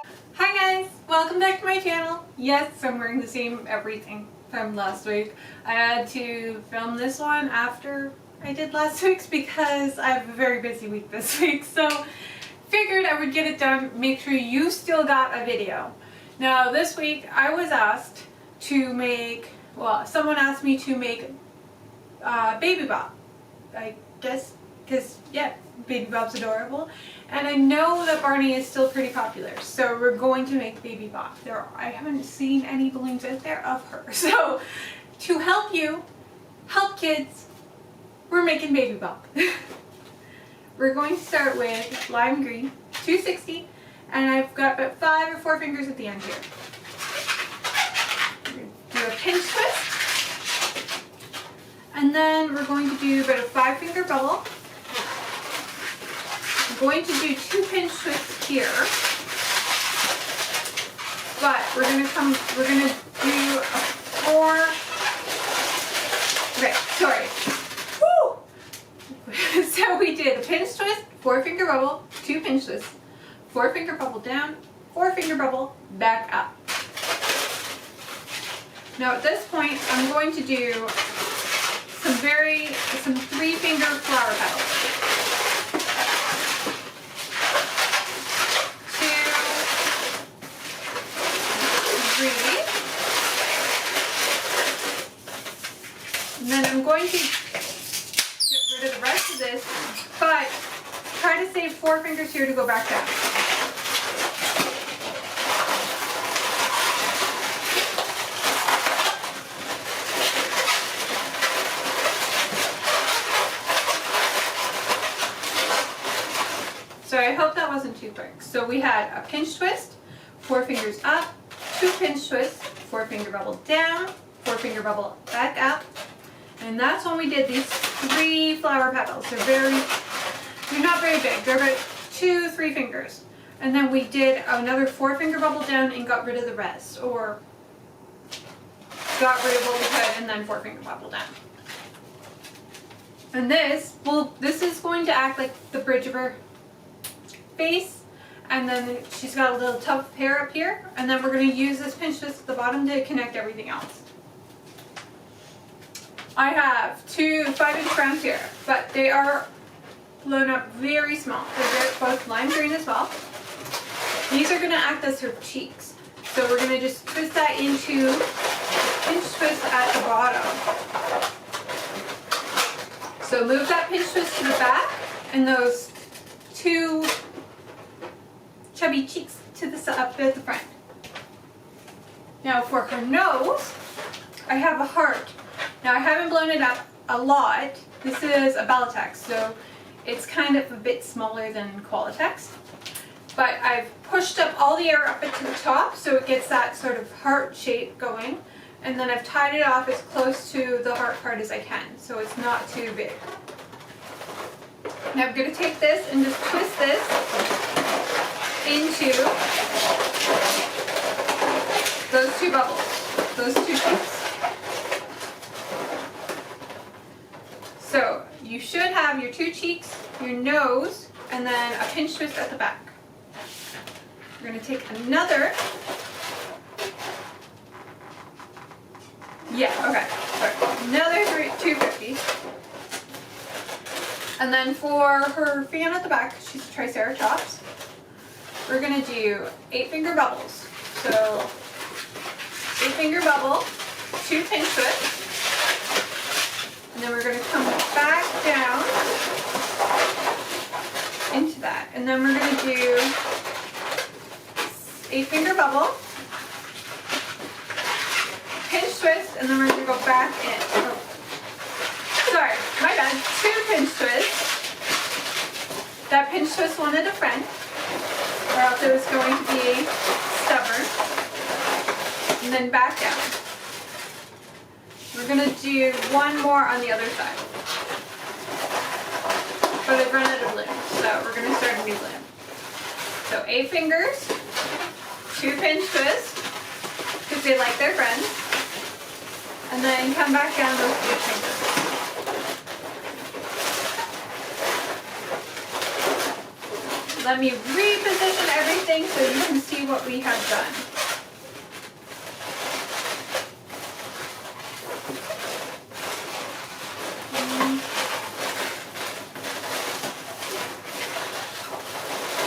Hi guys, welcome back to my channel. Yes, I'm wearing the same everything from last week. I had to film this one after I did last week's because I have a very busy week this week. So figured I would get it done, make sure you still got a video. Now this week I was asked to make, well, someone asked me to make Baby Bop. I guess because, yeah, Baby Bop's adorable. And I know that Barney is still pretty popular, so we're going to make Baby Bop. I haven't seen any balloons out there of her. So to help you, help kids, we're making Baby Bop. We're going to start with lime green, 260, and I've got about 5 or 4 fingers at the end here. We're going to do a pinch twist, and then we're going to do about a 5-finger bubble. I'm going to do 2 pinch twists here, but we're gonna do a 4. Okay, sorry. Woo! So we did a pinch twist, 4-finger bubble, 2 pinch twists, 4-finger bubble down, 4-finger bubble back up. Now at this point, I'm going to do some 3-finger flower petals. 3. And then I'm going to get rid of the rest of this, but try to save 4 fingers here to go back down. So I hope that wasn't too quick. So we had a pinch twist, 4 fingers up, 2 pinch twists, 4-finger bubble down, 4-finger bubble back up, and that's when we did these 3 flower petals. They're not very big. They're about 2-3 fingers. And then we did another 4-finger bubble down and got rid of the rest, or got rid of what we could and then 4-finger bubble down. And this is going to act like the bridge of her face. And then she's got a little tub of hair up here, and then we're going to use this pinch twist at the bottom to connect everything else. I have 2 5-inch rounds here, but they are blown up very small. They're both lime green as well. These are going to act as her cheeks. So we're going to just twist that into pinch twist at the bottom. So move that pinch twist to the back, and those 2 chubby cheeks to the up at the front. Now for her nose, I have a heart. Now I haven't blown it up a lot. This is a Bellatex, so it's kind of a bit smaller than Qualitex. But I've pushed up all the air up into the top so it gets that sort of heart shape going. And then I've tied it off as close to the heart part as I can, so it's not too big. Now I'm going to take this and just twist this into those 2 bubbles, those 2 cheeks. So you should have your 2 cheeks, your nose, and then a pinch twist at the back. We're going to take another, another 250. And then for her fan at the back, she's a Triceratops. We're going to do 8-finger bubbles. So 8-finger bubble, 2 pinch twists, and then we're going to come back down into that. And then we're going to do 8-finger bubble, pinch twist, and then we're going to go back in. Oh. Sorry, my bad. 2 pinch twists. That pinch twist wanted a friend, or else it was going to be stubborn. And then back down. We're going to do 1 more on the other side. But I've run out of balloon, so we're going to start a new balloon. So 8 fingers, 2 pinch twists, because they like their friends. And then come back down those 8 fingers. let me reposition everything so you can see what we have done.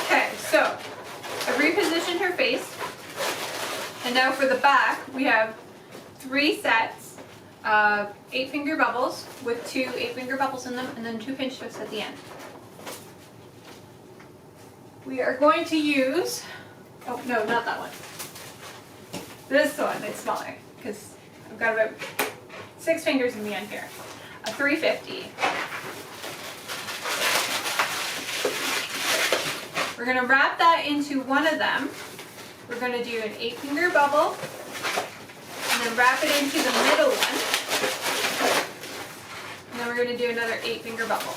Okay, so I repositioned her face. And now for the back, we have 3 sets of 8-finger bubbles with 2 8-finger bubbles in them and then 2 pinch twists at the end. We are going to use, oh no, not that one. This one, it's smaller because I've got about 6 fingers in the end here. A 350. We're going to wrap that into one of them. We're going to do an 8-finger bubble and then wrap it into the middle one. And then we're going to do another 8-finger bubble.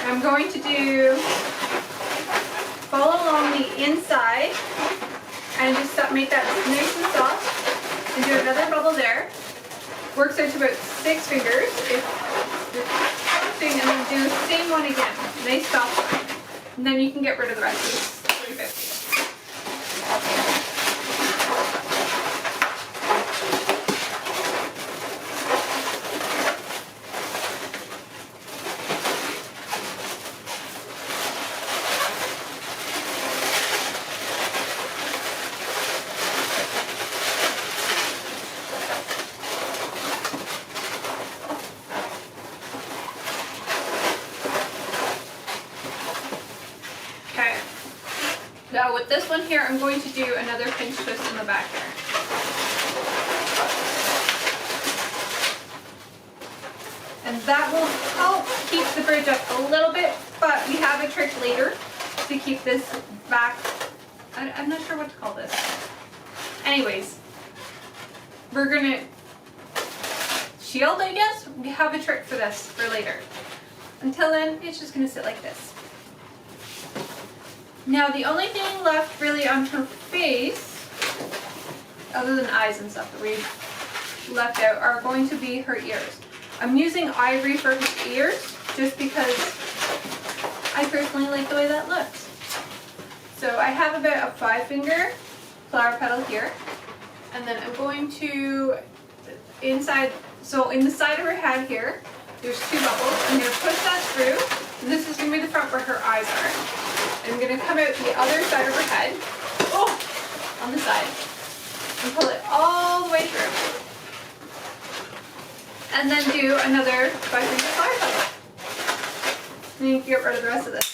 I'm going to follow along the inside and just make that nice and soft and do another bubble there. Works out to about 6 fingers if you're counting, and then do the same one again. Nice soft one. And then you can get rid of the rest of this 350. Now with this one here, I'm going to do another pinch twist in the back here. And that will help keep the bridge up a little bit, but we have a trick later to keep this back. I'm not sure what to call this. Anyways, we're gonna shield, I guess. We have a trick for this for later. Until then, it's just gonna sit like this. Now the only thing left really on her face, other than eyes and stuff that we left out, are going to be her ears. I'm using ivory for her ears just because I personally like the way that looks. So I have about a 5-finger flower petal here, and then I'm going to inside, so in the side of her head here, there's 2 bubbles. I'm going to push that through, and this is going to be the front where her eyes are. I'm going to come out the other side of her head, on the side, and pull it all the way through. And then do another 5-finger flower petal. And you can get rid of the rest of this.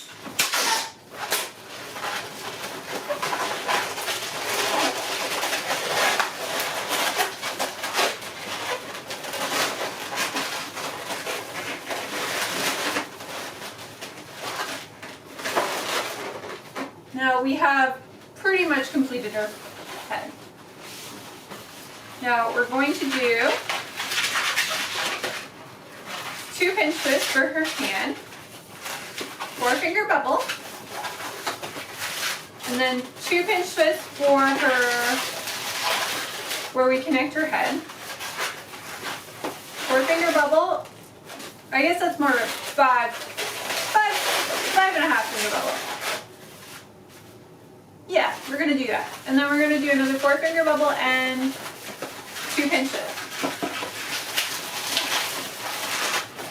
Now we have pretty much completed our head. Now we're going to do 2 pinch twists for her hand, 4-finger bubble, and then 2 pinch twists for her, where we connect her head, 4-finger bubble. I guess that's more of a 5.5 finger bubble. Yeah, we're going to do that. And then we're going to do another 4-finger bubble and 2 pinch twists.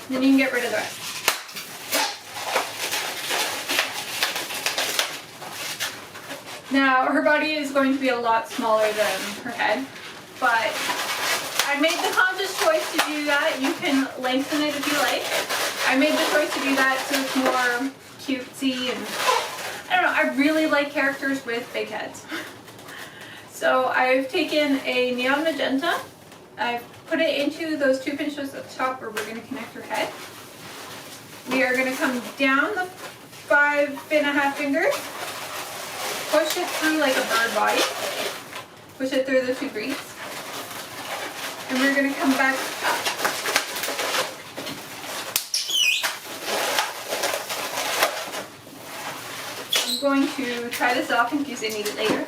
Then you can get rid of the rest. Now, her body is going to be a lot smaller than her head, but I made the conscious choice to do that. You can lengthen it if you like. I made the choice to do that so it's more cutesy, and I don't know, I really like characters with big heads. So I've taken a neon magenta, I've put it into those 2 pinch twists at the top where we're going to connect her head. We are going to come down the 5.5 fingers, push it through like a bird body, push it through the 2 greens, and we're going to come back up. I'm going to try this off in case I need it later,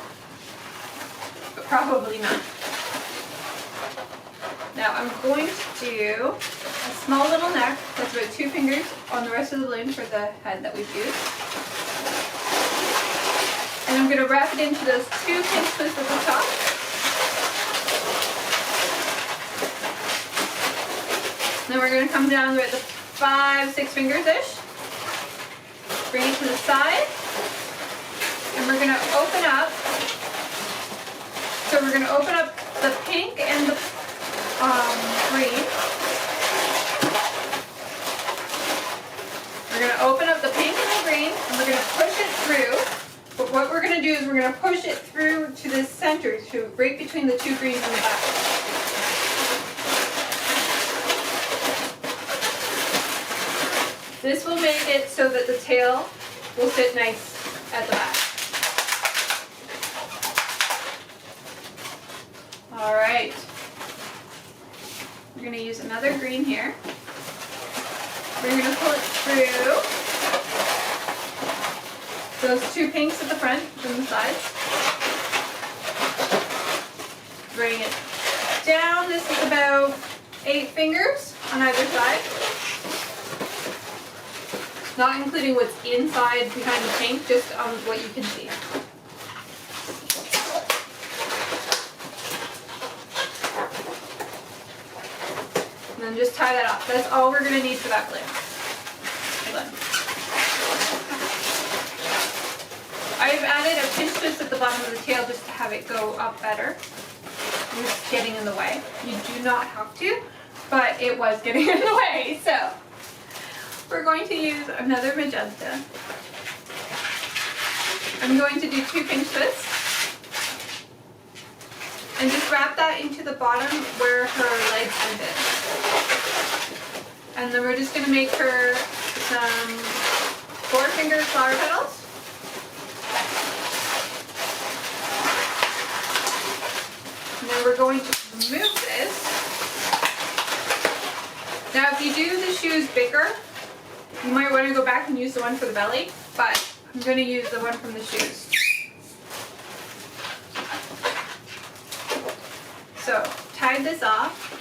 but probably not. Now I'm going to do a small little neck. That's about 2 fingers on the rest of the balloon for the head that we've used. And I'm going to wrap it into those 2 pinch twists at the top. Then we're going to come down about the 5-6 fingers-ish. Bring it to the side. And we're going to open up. So we're going to open up the pink and the green. We're going to open up the pink and the green, and we're going to push it through. But what we're going to do is we're going to push it through to the center, to right between the 2 greens in the back. This will make it so that the tail will sit nice at the back. All right. We're going to use another green here. We're going to pull it through those 2 pinks at the front and the sides. Bring it down. This is about 8 fingers on either side. Not including what's inside behind the pink, just on what you can see. And then just tie that off. That's all we're going to need for that balloon. I've added a pinch twist at the bottom of the tail just to have it go up better. It's getting in the way. You do not have to, but it was getting in the way. So we're going to use another magenta. I'm going to do 2 pinch twists. And just wrap that into the bottom where her legs ended. And then we're just going to make her some 4-finger flower petals. And then we're going to remove this. Now if you do the shoes bigger, you might want to go back and use the one for the belly, but I'm going to use the one from the shoes. So, tie this off,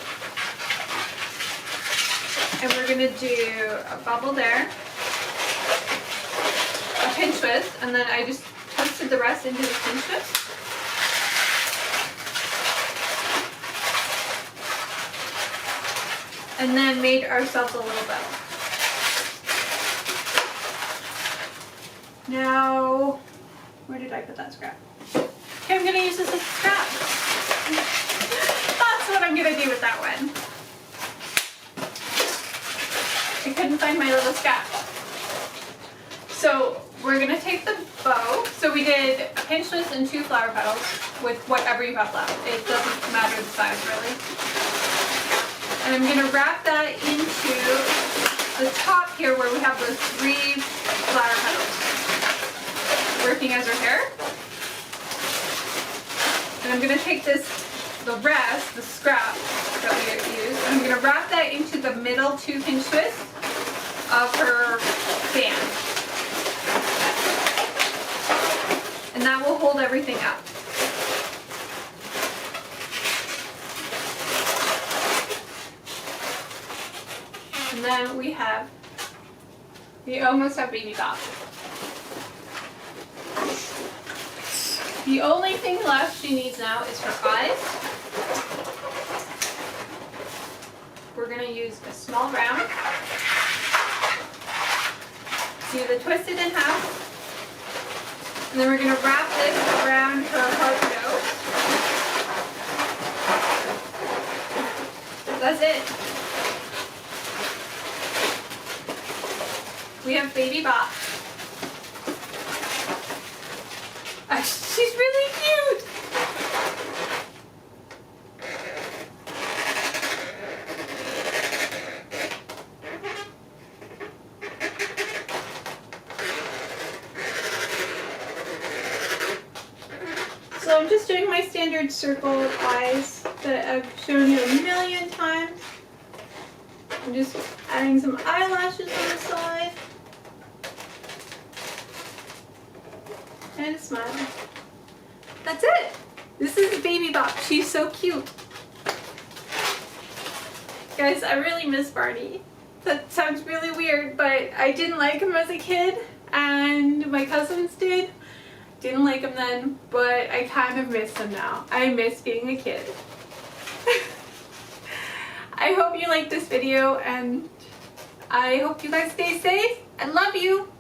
and we're going to do a bubble there, a pinch twist, and then I just twisted the rest into the pinch twist. And then made ourselves a little bow. Now, where did I put that scrap? Okay, I'm going to use this as a scrap. That's what I'm going to do with that one. I couldn't find my little scrap. So we're going to take the bow. So we did a pinch twist and 2 flower petals with whatever you have left. It doesn't matter the size really. And I'm going to wrap that into the top here where we have those 3 flower petals working as our hair. And I'm going to take this, the rest, the scrap that we used, and I'm going to wrap that into the middle 2 pinch twists of her band. And that will hold everything up. And then we almost have Baby Bop. The only thing left she needs now is her eyes. We're going to use a small round. See the twisted in half. And then we're going to wrap this around her hard nose. That's it. We have Baby Bop. She's really cute! So I'm just doing my standard circle eyes that I've shown you a million times. I'm just adding some eyelashes on the side. And a smile. That's it. This is Baby Bop. She's so cute. Guys, I really miss Barney. That sounds really weird, but I didn't like him as a kid, and my cousins did. Didn't like him then, but I kind of miss him now. I miss being a kid. I hope you liked this video, and I hope you guys stay safe. I love you.